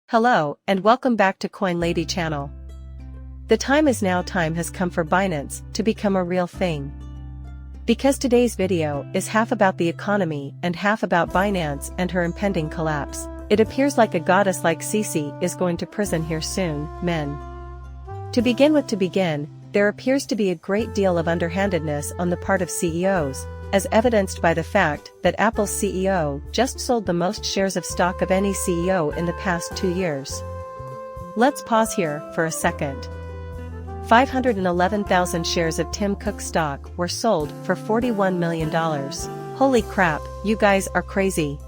Hello, and welcome back to Coin Lady channel. The time is now. Time has come for Binance to become a real thing. Because today's video is half about the economy and half about Binance and her impending collapse, it appears like a goddess like FISHY is going to prison here soon, men. To begin, there appears to be a great deal of underhandedness on the part of CEOs, as evidenced by the fact that Apple's CEO just sold the most shares of stock of any CEO in the past 2 years. Let's pause here for a second. 511,000 shares of Tim Cook stock were sold for $41 million. Holy crap, you guys are crazy.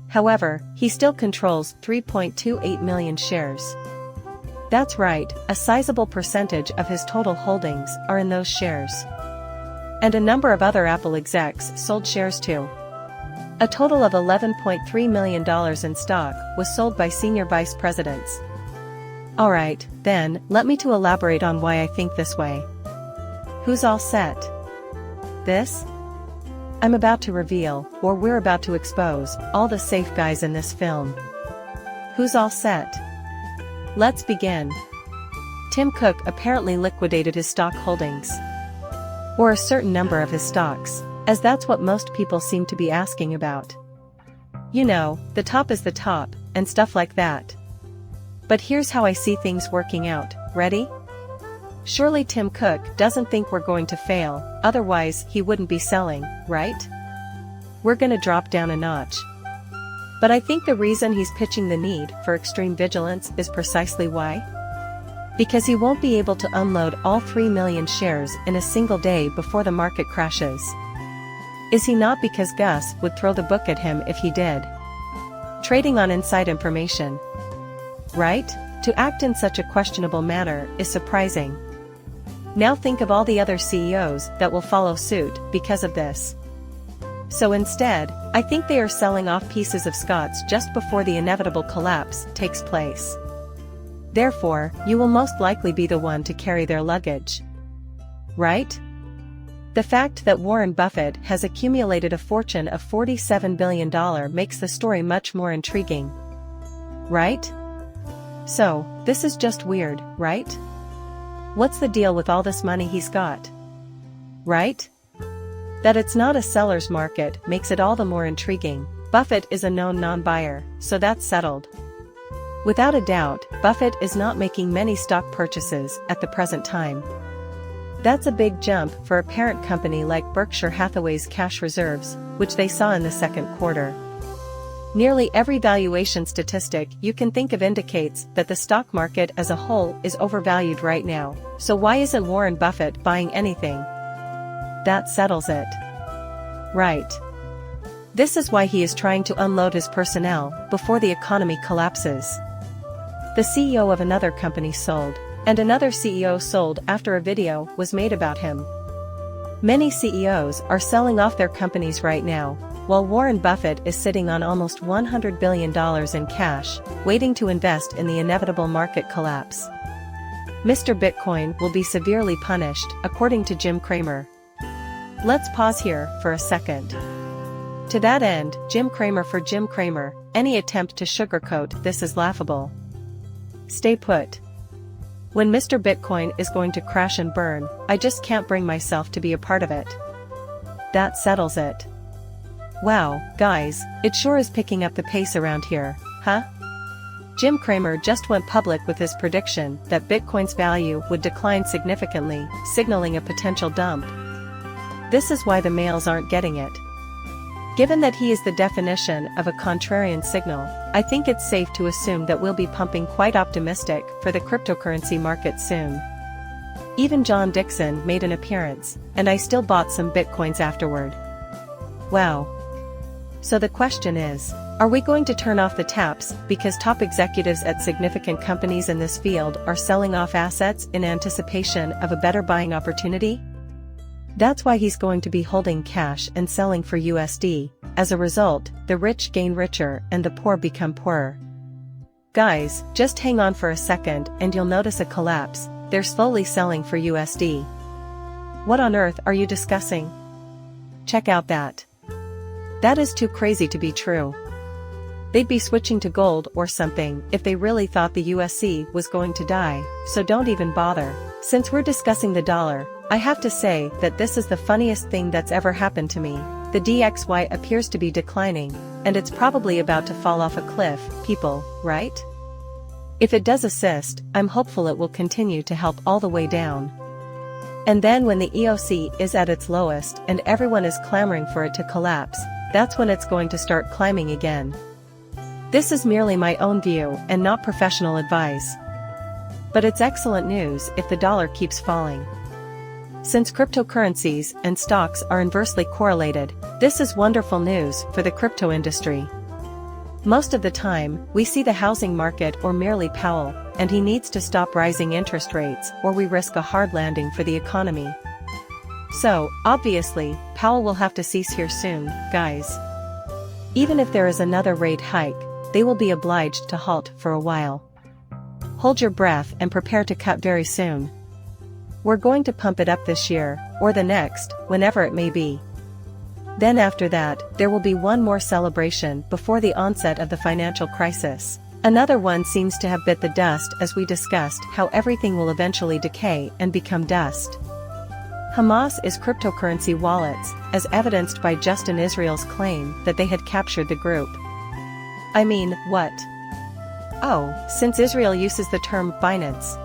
However, he still controls 3.28 million shares. That's right, a sizable percentage of his total holdings are in those shares. And a number of other Apple execs sold shares too. A total of $11.3 million in stock was sold by senior vice presidents. Alright, then, let me to elaborate on why I think this way. Who's all set? This? I'm about to reveal, or we're about to expose, all the safe guys in this film. Who's all set? Let's begin. Tim Cook apparently liquidated his stock holdings. Or a certain number of his stocks, as that's what most people seem to be asking about. You know, the top is the top, and stuff like that. But here's how I see things working out, ready? Surely Tim Cook doesn't think we're going to fail, otherwise he wouldn't be selling, right? We're gonna drop down a notch. But I think the reason he's pitching the need for extreme vigilance is precisely why? Because he won't be able to unload all 3 million shares in a single day before the market crashes. Is he not? Because Gus would throw the book at him if he did. Trading on inside information. Right? To act in such a questionable manner is surprising. Now think of all the other CEOs that will follow suit because of this. So instead, I think they are selling off pieces of Scott's just before the inevitable collapse takes place. Therefore, you will most likely be the one to carry their luggage. Right? The fact that Warren Buffett has accumulated a fortune of $47 billion makes the story much more intriguing. Right? So, this is just weird, right? What's the deal with all this money he's got? Right? That it's not a seller's market makes it all the more intriguing. Buffett is a known non-buyer, so that's settled. Without a doubt, Buffett is not making many stock purchases at the present time. That's a big jump for a parent company like Berkshire Hathaway's cash reserves, which they saw in the second quarter. Nearly every valuation statistic you can think of indicates that the stock market as a whole is overvalued right now, so why isn't Warren Buffett buying anything? That settles it. Right. This is why he is trying to unload his personnel before the economy collapses. The CEO of another company sold, and another CEO sold after a video was made about him. Many CEOs are selling off their companies right now, while Warren Buffett is sitting on almost $100 billion in cash, waiting to invest in the inevitable market collapse. Mr. Bitcoin will be severely punished, according to Jim Cramer. Let's pause here for a second. To that end, Jim Cramer, any attempt to sugarcoat this is laughable. Stay put. When Mr. Bitcoin is going to crash and burn, I just can't bring myself to be a part of it. That settles it. Wow, guys, it sure is picking up the pace around here, huh? Jim Cramer just went public with his prediction that Bitcoin's value would decline significantly, signaling a potential dump. This is why the males aren't getting it. Given that he is the definition of a contrarian signal, I think it's safe to assume that we'll be pumping quite optimistic for the cryptocurrency market soon. Even John Dixon made an appearance, and I still bought some bitcoins afterward. Wow. So the question is, are we going to turn off the taps because top executives at significant companies in this field are selling off assets in anticipation of a better buying opportunity? That's why he's going to be holding cash and selling for USD. As a result, the rich gain richer and the poor become poorer. Guys, just hang on for a second and you'll notice a collapse. They're slowly selling for USD. What on earth are you discussing? Check out that. That is too crazy to be true. They'd be switching to gold or something if they really thought the USC was going to die, so don't even bother. Since we're discussing the dollar, I have to say that this is the funniest thing that's ever happened to me. The DXY appears to be declining, and it's probably about to fall off a cliff, people, right? If it does assist, I'm hopeful it will continue to help all the way down. And then when the EOC is at its lowest and everyone is clamoring for it to collapse, that's when it's going to start climbing again. This is merely my own view and not professional advice. But it's excellent news if the dollar keeps falling. Since cryptocurrencies and stocks are inversely correlated, this is wonderful news for the crypto industry. Most of the time, we see the housing market or merely Powell, and he needs to stop rising interest rates or we risk a hard landing for the economy. So, obviously, Powell will have to cease here soon, guys. Even if there is another rate hike, they will be obliged to halt for a while. Hold your breath and prepare to cut very soon. We're going to pump it up this year, or the next, whenever it may be. Then after that, there will be one more celebration before the onset of the financial crisis. Another one seems to have bit the dust as we discussed how everything will eventually decay and become dust. Hamas is cryptocurrency wallets, as evidenced by Justin Israel's claim that they had captured the group. I mean, what? Oh, since Israel uses the term Binance.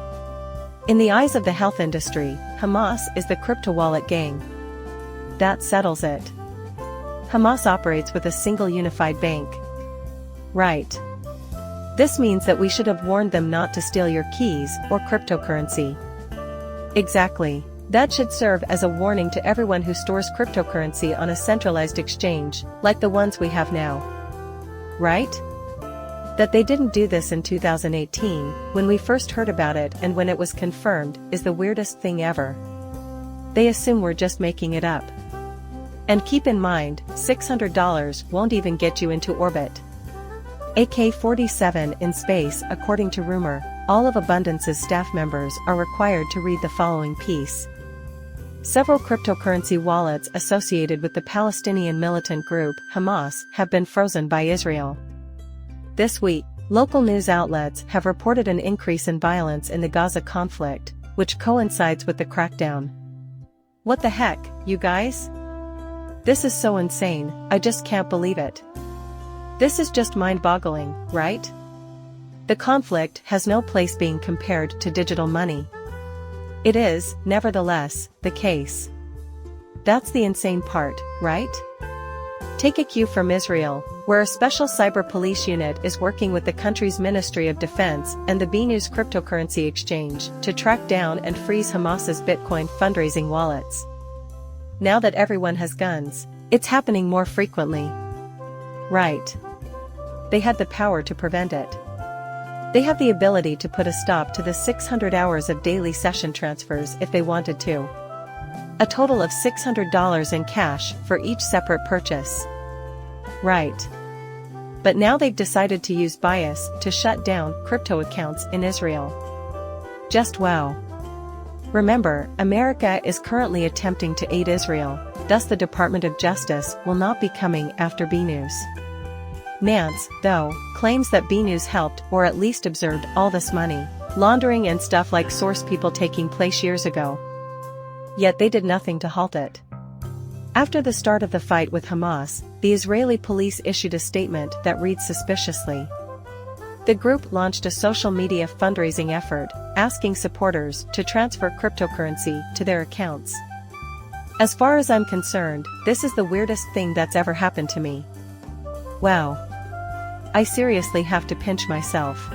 In the eyes of the health industry, Hamas is the crypto wallet gang. That settles it. Hamas operates with a single unified bank. Right. This means that we should have warned them not to steal your keys or cryptocurrency. Exactly. That should serve as a warning to everyone who stores cryptocurrency on a centralized exchange, like the ones we have now. Right? That they didn't do this in 2018, when we first heard about it and when it was confirmed, is the weirdest thing ever. They assume we're just making it up. And keep in mind, $600 won't even get you into orbit. AK-47 in space. According to rumor, all of Abundance's staff members are required to read the following piece. Several cryptocurrency wallets associated with the Palestinian militant group Hamas have been frozen by Israel. This week, local news outlets have reported an increase in violence in the Gaza conflict, which coincides with the crackdown. What the heck, you guys? This is so insane, I just can't believe it. This is just mind-boggling, right? The conflict has no place being compared to digital money. It is, nevertheless, the case. That's the insane part, right? Take a cue from Israel, where a special cyber police unit is working with the country's Ministry of Defense and the BNews cryptocurrency exchange to track down and freeze Hamas's Bitcoin fundraising wallets. Now that everyone has guns, it's happening more frequently. Right. They had the power to prevent it. They have the ability to put a stop to the 600 hours of daily session transfers if they wanted to. A total of $600 in cash for each separate purchase. Right. But now they've decided to use bias to shut down crypto accounts in Israel. Just wow. Remember, America is currently attempting to aid Israel, thus the Department of Justice will not be coming after BNews. Nance, though, claims that BNews helped or at least observed all this money laundering and stuff like source people taking place years ago. Yet they did nothing to halt it. After the start of the fight with Hamas, the Israeli police issued a statement that reads suspiciously. The group launched a social media fundraising effort, asking supporters to transfer cryptocurrency to their accounts. As far as I'm concerned, this is the weirdest thing that's ever happened to me. Wow. I seriously have to pinch myself.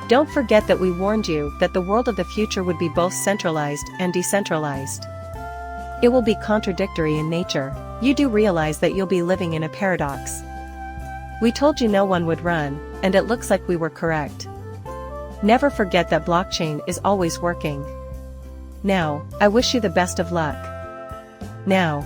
Don't forget that we warned you that the world of the future would be both centralized and decentralized. It will be contradictory in nature. You do realize that you'll be living in a paradox. We told you no one would run, and it looks like we were correct. Never forget that blockchain is always working. Now, I wish you the best of luck. Now.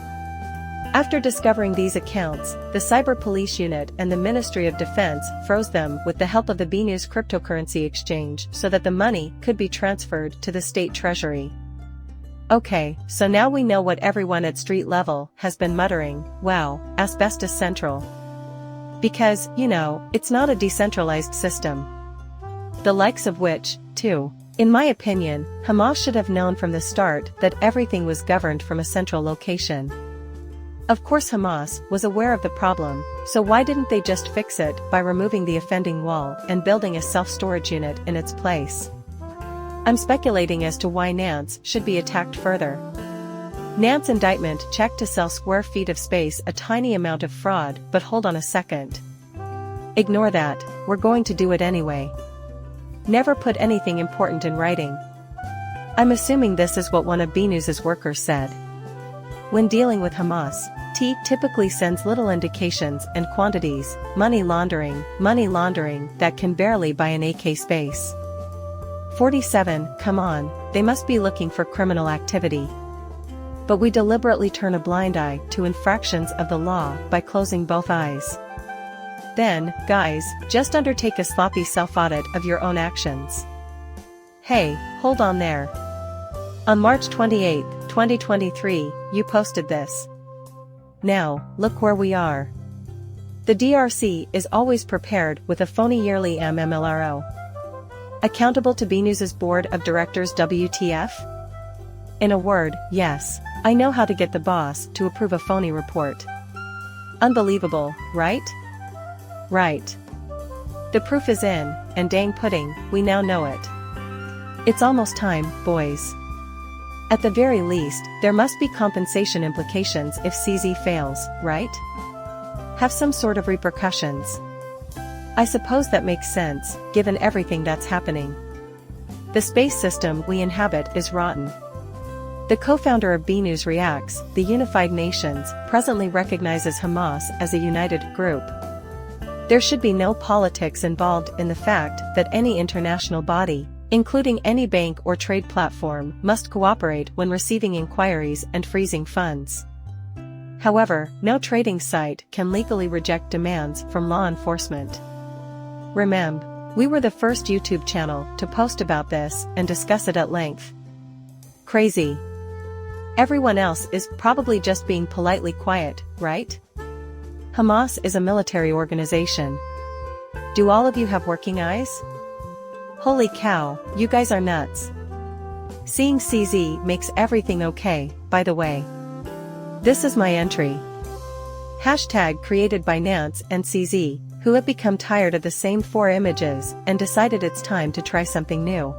After discovering these accounts, the Cyber Police Unit and the Ministry of Defense froze them with the help of the BNews cryptocurrency exchange so that the money could be transferred to the state treasury. Okay, so now we know what everyone at street level has been muttering. Wow, asbestos central. Because, it's not a decentralized system. The likes of which, too. In my opinion, Hamas should have known from the start that everything was governed from a central location. Of course Hamas was aware of the problem, so why didn't they just fix it by removing the offending wall and building a self-storage unit in its place? I'm speculating as to why Nance should be attacked further. Nance indictment checked to sell square feet of space, a tiny amount of fraud, but hold on a second. Ignore that, we're going to do it anyway. Never put anything important in writing. I'm assuming this is what one of BNews's workers said. When dealing with Hamas, T typically sends little indications and quantities, money laundering that can barely buy an AK space. 47, come on, they must be looking for criminal activity. But we deliberately turn a blind eye to infractions of the law by closing both eyes. Then, guys, just undertake a sloppy self-audit of your own actions. Hey, hold on there. On March 28, 2023, you posted this. Now, look where we are. The DRC is always prepared with a phony yearly MMLRO. Accountable to BNews's board of directors WTF? In a word, yes, I know how to get the boss to approve a phony report. Unbelievable, right? Right. The proof is in, and dang pudding, we now know it. It's almost time, boys. At the very least, there must be compensation implications if CZ fails, right? Have some sort of repercussions. I suppose that makes sense, given everything that's happening. The space system we inhabit is rotten. The co-founder of BNews reacts, the Unified Nations presently recognizes Hamas as a united group. There should be no politics involved in the fact that any international body, including any bank or trade platform, must cooperate when receiving inquiries and freezing funds. However, no trading site can legally reject demands from law enforcement. Remember, we were the first YouTube channel to post about this and discuss it at length. Crazy. Everyone else is probably just being politely quiet, right? Hamas is a military organization. Do all of you have working eyes? Holy cow, you guys are nuts. Seeing CZ makes everything okay, by the way. This is my entry. Hashtag created by Nance and CZ, who have become tired of the same 4 images and decided it's time to try something new.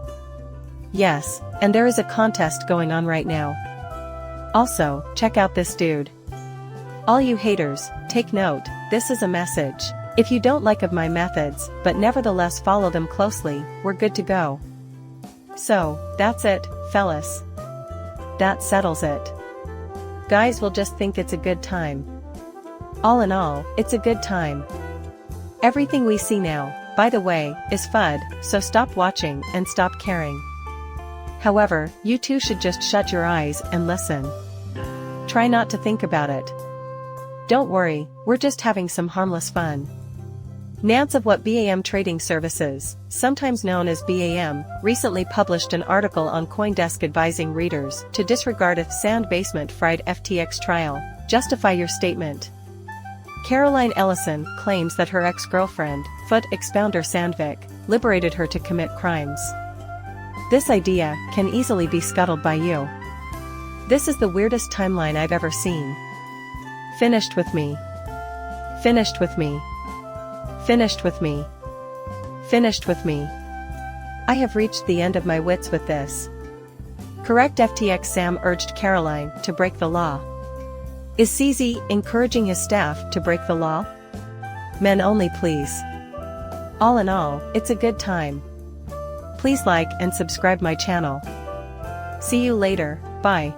Yes, and there is a contest going on right now. Also, check out this dude. All you haters, take note, this is a message. If you don't like of my methods, but nevertheless follow them closely, we're good to go. So, that's it, fellas. That settles it. Guys will just think it's a good time. All in all, it's a good time. Everything we see now, by the way, is FUD, so stop watching and stop caring. However, you too should just shut your eyes and listen. Try not to think about it. Don't worry, we're just having some harmless fun. Nance of What BAM Trading Services, sometimes known as BAM, recently published an article on CoinDesk advising readers to disregard a sand basement fried FTX trial. Justify your statement. Caroline Ellison claims that her ex-girlfriend, FUD expounder Sandvik, liberated her to commit crimes. This idea can easily be scuttled by you. This is the weirdest timeline I've ever seen. Finished with me. Finished with me. Finished with me. Finished with me. I have reached the end of my wits with this. Correct. FTX Sam urged Caroline to break the law. Is CZ encouraging his staff to break the law? Men only, please. All in all, it's a good time. Please like and subscribe my channel. See you later, bye.